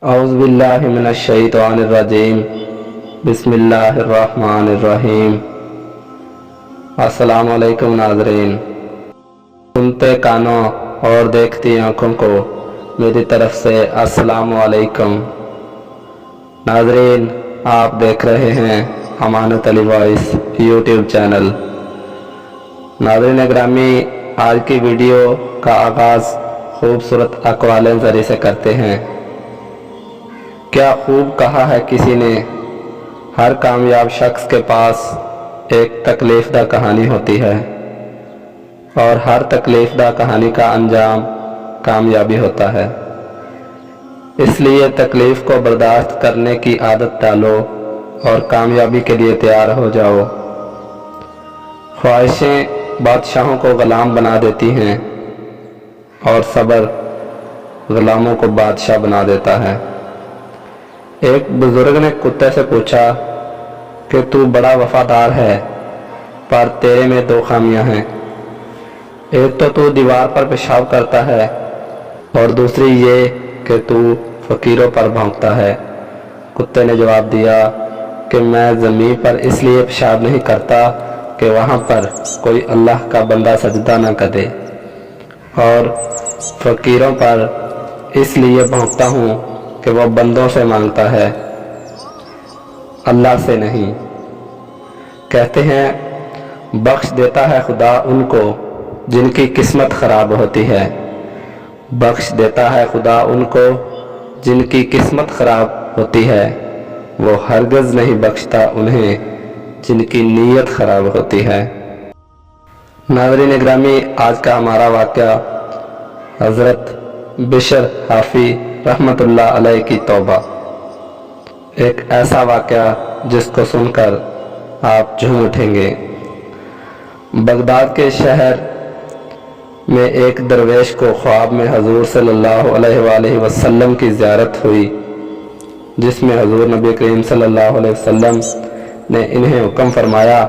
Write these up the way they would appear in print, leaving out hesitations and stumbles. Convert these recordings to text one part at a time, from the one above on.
اعوذ باللہ من الشیطان الرجیم بسم اللہ الرحمن الرحیم۔ السلام علیکم ناظرین، سنتے کانوں اور دیکھتی آنکھوں کو میری طرف سے السلام علیکم۔ ناظرین، آپ دیکھ رہے ہیں امانت علی وائس یوٹیوب چینل۔ ناظرین گرامی، آج کی ویڈیو کا آغاز خوبصورت اقوال ذریعے سے کرتے ہیں۔ کیا خوب کہا ہے کسی نے، ہر کامیاب شخص کے پاس ایک تکلیف دہ کہانی ہوتی ہے، اور ہر تکلیف دہ کہانی کا انجام کامیابی ہوتا ہے۔ اس لیے تکلیف کو برداشت کرنے کی عادت ڈالو اور کامیابی کے لیے تیار ہو جاؤ۔ خواہشیں بادشاہوں کو غلام بنا دیتی ہیں، اور صبر غلاموں کو بادشاہ بنا دیتا ہے۔ ایک بزرگ نے کتے سے پوچھا کہ تو بڑا وفادار ہے، پر تیرے میں دو خامیاں ہیں، ایک تو دیوار پر پیشاب کرتا ہے، اور دوسری یہ کہ تو فقیروں پر بھونکتا ہے۔ کتے نے جواب دیا کہ میں زمین پر اس لیے پیشاب نہیں کرتا کہ وہاں پر کوئی اللہ کا بندہ سجدہ نہ کرے، اور فقیروں پر اس لیے بھونکتا ہوں کہ وہ بندوں سے مانگتا ہے، اللہ سے نہیں۔ کہتے ہیں بخش دیتا ہے خدا ان کو جن کی قسمت خراب ہوتی ہے، بخش دیتا ہے خدا ان کو جن کی قسمت خراب ہوتی ہے، وہ ہرگز نہیں بخشتا انہیں جن کی نیت خراب ہوتی ہے۔ ناظرین گرامی، آج کا ہمارا واقعہ حضرت بشر حافی رحمت اللہ علیہ کی توبہ، ایک ایسا واقعہ جس کو سن کر آپ جھوم اٹھیں گے۔ بغداد کے شہر میں ایک درویش کو خواب میں حضور صلی اللہ علیہ وآلہ وسلم کی زیارت ہوئی، جس میں حضور نبی کریم صلی اللہ علیہ وسلم نے انہیں حکم فرمایا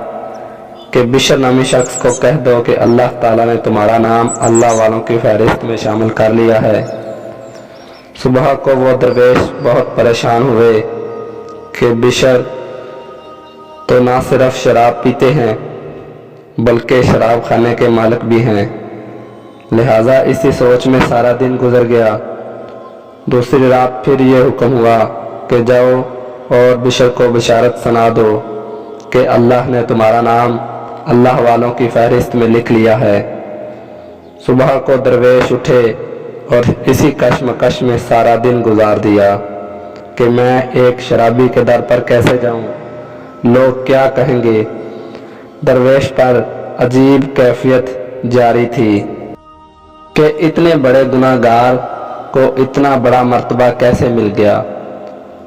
کہ بشر نامی شخص کو کہہ دو کہ اللہ تعالیٰ نے تمہارا نام اللہ والوں کی فہرست میں شامل کر لیا ہے۔ صبح کو وہ درویش بہت پریشان ہوئے کہ بشر تو نہ صرف شراب پیتے ہیں بلکہ شراب خانے کے مالک بھی ہیں، لہٰذا اسی سوچ میں سارا دن گزر گیا۔ دوسری رات پھر یہ حکم ہوا کہ جاؤ اور بشر کو بشارت سنا دو کہ اللہ نے تمہارا نام اللہ والوں کی فہرست میں لکھ لیا ہے۔ صبح کو درویش اٹھے اور اسی کشمکش میں سارا دن گزار دیا کہ میں ایک شرابی کے در پر کیسے جاؤں، لوگ کیا کہیں گے۔ درویش پر عجیب کیفیت جاری تھی کہ اتنے بڑے گناہ گار کو اتنا بڑا مرتبہ کیسے مل گیا،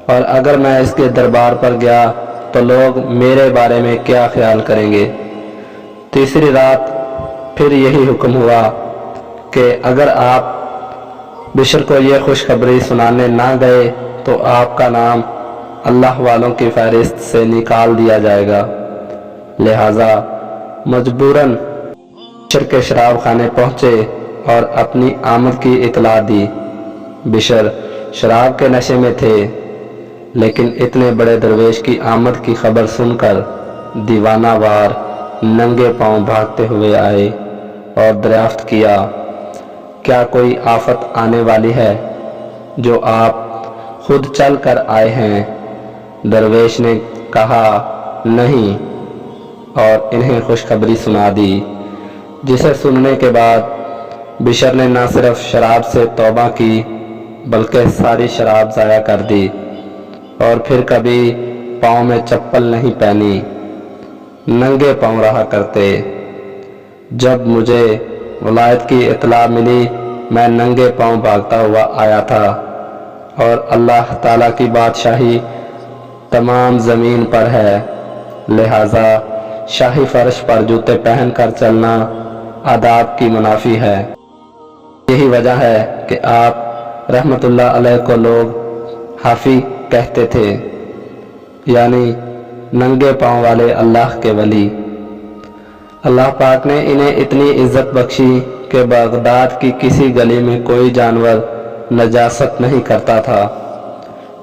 اور اگر میں اس کے دربار پر گیا تو لوگ میرے بارے میں کیا خیال کریں گے۔ تیسری رات پھر یہی حکم ہوا کہ اگر آپ بشر کو یہ خوشخبری سنانے نہ گئے تو آپ کا نام اللہ والوں کی فہرست سے نکال دیا جائے گا۔ لہٰذا مجبوراً بشر کے شراب خانے پہنچے اور اپنی آمد کی اطلاع دی۔ بشر شراب کے نشے میں تھے، لیکن اتنے بڑے درویش کی آمد کی خبر سن کر دیوانہ وار ننگے پاؤں بھاگتے ہوئے آئے اور دریافت کیا کیا کوئی آفت آنے والی ہے جو آپ خود چل کر آئے ہیں؟ درویش نے کہا نہیں، اور انہیں خوشخبری سنا دی، جسے سننے کے بعد بشر نے نہ صرف شراب سے توبہ کی بلکہ ساری شراب ضائع کر دی، اور پھر کبھی پاؤں میں چپل نہیں پہنی، ننگے پاؤں رہا کرتے۔ جب مجھے ولایت کی اطلاع ملی میں ننگے پاؤں بھاگتا ہوا آیا تھا، اور اللہ تعالیٰ کی بادشاہی تمام زمین پر ہے، لہٰذا شاہی فرش پر جوتے پہن کر چلنا آداب کی منافی ہے۔ یہی وجہ ہے کہ آپ رحمت اللہ علیہ کو لوگ حافی کہتے تھے، یعنی ننگے پاؤں والے اللہ کے ولی۔ اللہ پاک نے انہیں اتنی عزت بخشی کہ بغداد کی کسی گلی میں کوئی جانور نجاست نہیں کرتا تھا،